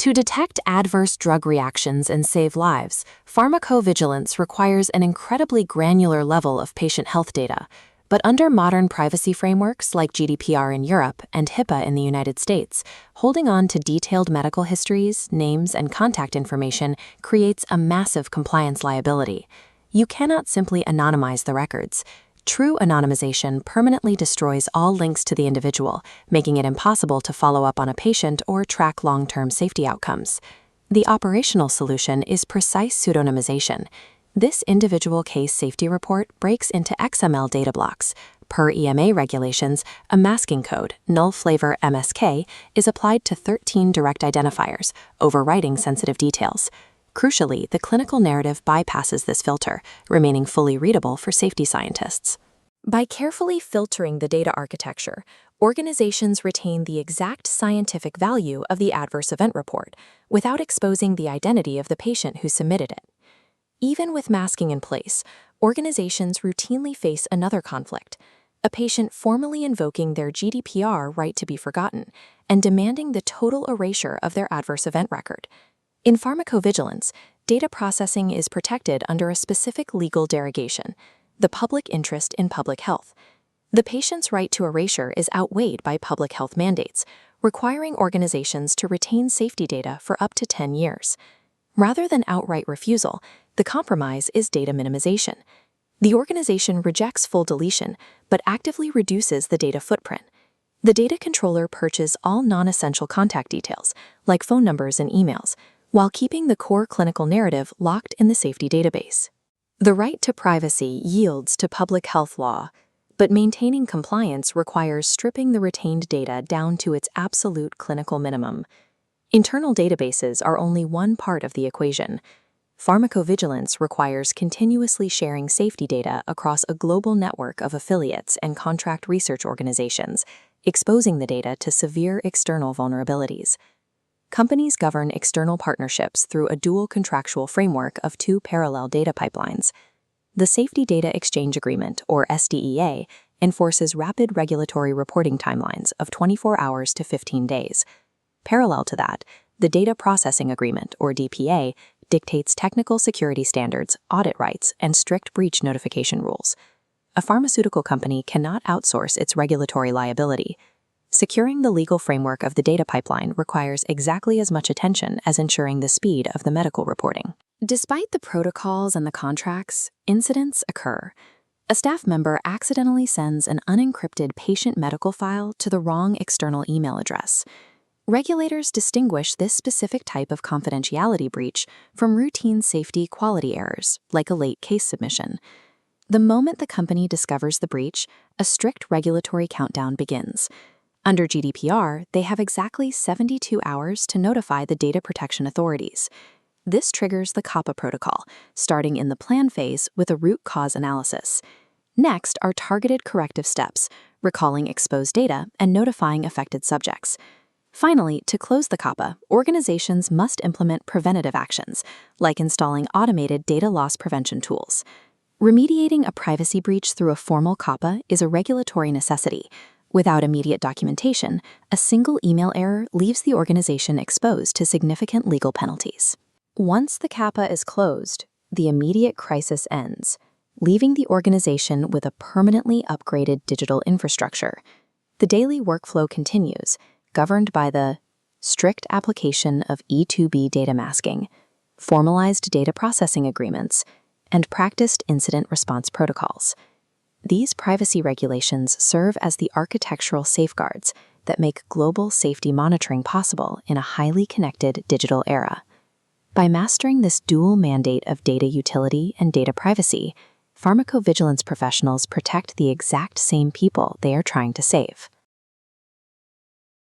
To detect adverse drug reactions and save lives, pharmacovigilance requires an incredibly granular level of patient health data. But under modern privacy frameworks like GDPR in Europe and HIPAA in the United States, holding on to detailed medical histories, names, and contact information creates a massive compliance liability. You cannot simply anonymize the records. True anonymization permanently destroys all links to the individual, making it impossible to follow up on a patient or track long-term safety outcomes. The operational solution is precise pseudonymization. This individual case safety report breaks into XML data blocks. Per EMA regulations, a masking code, null flavor MSK, is applied to 13 direct identifiers, overwriting sensitive details. Crucially, the clinical narrative bypasses this filter, remaining fully readable for safety scientists. By carefully filtering the data architecture, organizations retain the exact scientific value of the adverse event report without exposing the identity of the patient who submitted it. Even with masking in place, organizations routinely face another conflict: a patient formally invoking their GDPR right to be forgotten and demanding the total erasure of their adverse event record. In pharmacovigilance, data processing is protected under a specific legal derogation: the public interest in public health. The patient's right to erasure is outweighed by public health mandates, requiring organizations to retain safety data for up to 10 years. Rather than outright refusal, the compromise is data minimization. The organization rejects full deletion, but actively reduces the data footprint. The data controller purges all non-essential contact details, like phone numbers and emails, while keeping the core clinical narrative locked in the safety database. The right to privacy yields to public health law, but maintaining compliance requires stripping the retained data down to its absolute clinical minimum. Internal databases are only one part of the equation. Pharmacovigilance requires continuously sharing safety data across a global network of affiliates and contract research organizations, exposing the data to severe external vulnerabilities. Companies govern external partnerships through a dual contractual framework of two parallel data pipelines. The Safety Data Exchange Agreement, or SDEA, enforces rapid regulatory reporting timelines of 24 hours to 15 days. Parallel to that, the Data Processing Agreement, or DPA, dictates technical security standards, audit rights, and strict breach notification rules. A pharmaceutical company cannot outsource its regulatory liability. Securing the legal framework of the data pipeline requires exactly as much attention as ensuring the speed of the medical reporting. Despite the protocols and the contracts, incidents occur. A staff member accidentally sends an unencrypted patient medical file to the wrong external email address. Regulators distinguish this specific type of confidentiality breach from routine safety quality errors, like a late case submission. The moment the company discovers the breach, a strict regulatory countdown begins. Under GDPR, they have exactly 72 hours to notify the data protection authorities. This triggers the COPPA protocol, starting in the plan phase with a root cause analysis. Next are targeted corrective steps, recalling exposed data and notifying affected subjects. Finally, to close the COPPA, organizations must implement preventative actions, like installing automated data loss prevention tools. Remediating a privacy breach through a formal COPPA is a regulatory necessity. Without immediate documentation, a single email error leaves the organization exposed to significant legal penalties. Once the COPPA is closed, the immediate crisis ends, leaving the organization with a permanently upgraded digital infrastructure. The daily workflow continues, governed by the strict application of E2B data masking, formalized data processing agreements, and practiced incident response protocols. These privacy regulations serve as the architectural safeguards that make global safety monitoring possible in a highly connected digital era. By mastering this dual mandate of data utility and data privacy, pharmacovigilance professionals protect the exact same people they are trying to save.